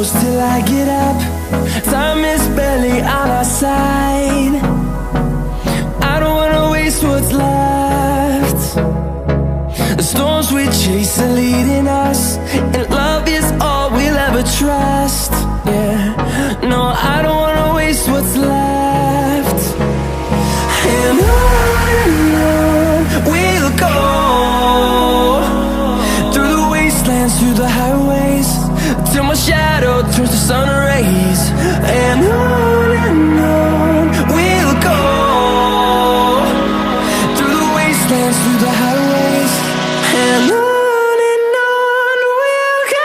close till I get up. Time is barely on our side. I don't wanna waste what's left. The storms we chase are leading us, and love is all we'll ever trust. Yeah, no, I don't wanna waste what's left. And on we'll go, through the wastelands, through the highways, till my shadow turns to sun rays. And on we'll go, through the wastelands, through the highways, and on we'll go.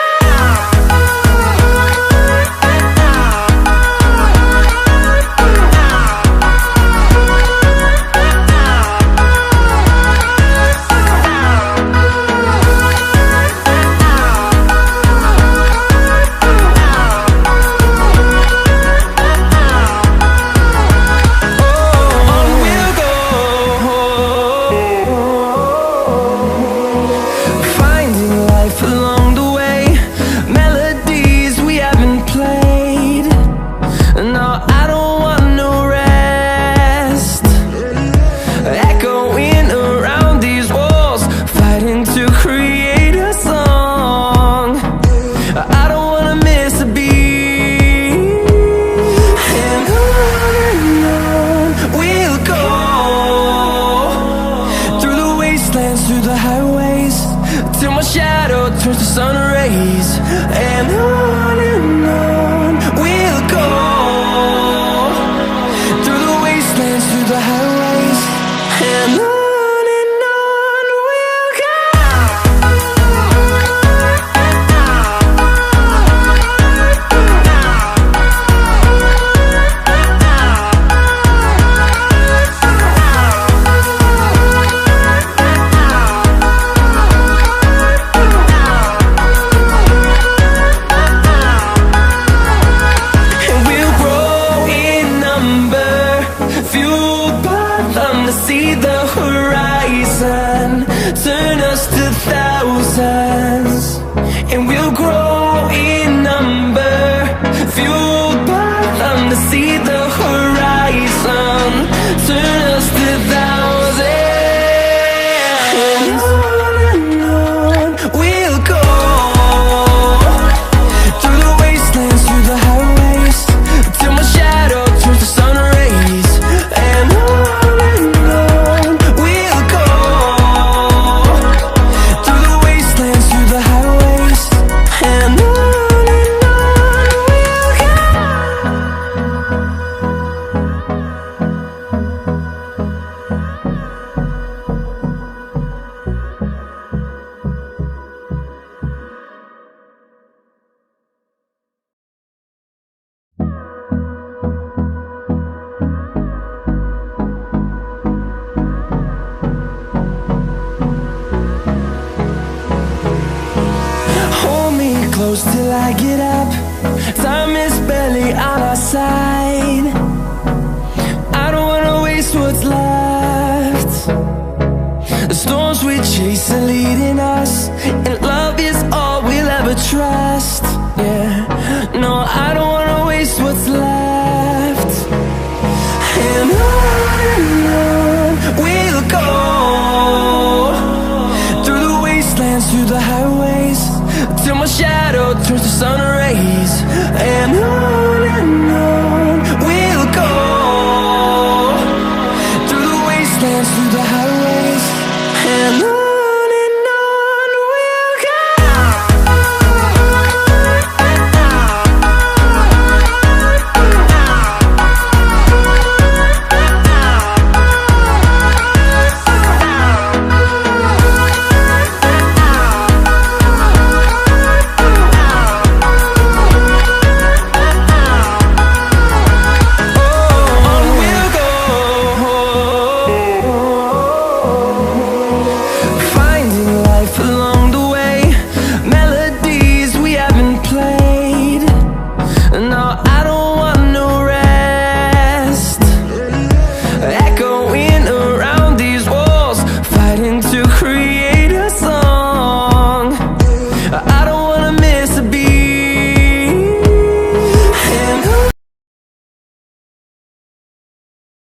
Through the highways, till my shadow turns to sun rays. And on we'll go, through the wastelands, through the highways, and on we'll go. See the horizon turn us to thousands, and we'll grow in number, fueled by them. To see the horizon turn us to thousands, and on we'll go, through the wastelands, through the highways, till my shadow turns to sun rays. And close till I get up. Time is barely on our side. I don't wanna waste what's left. The storms we chase are leading us,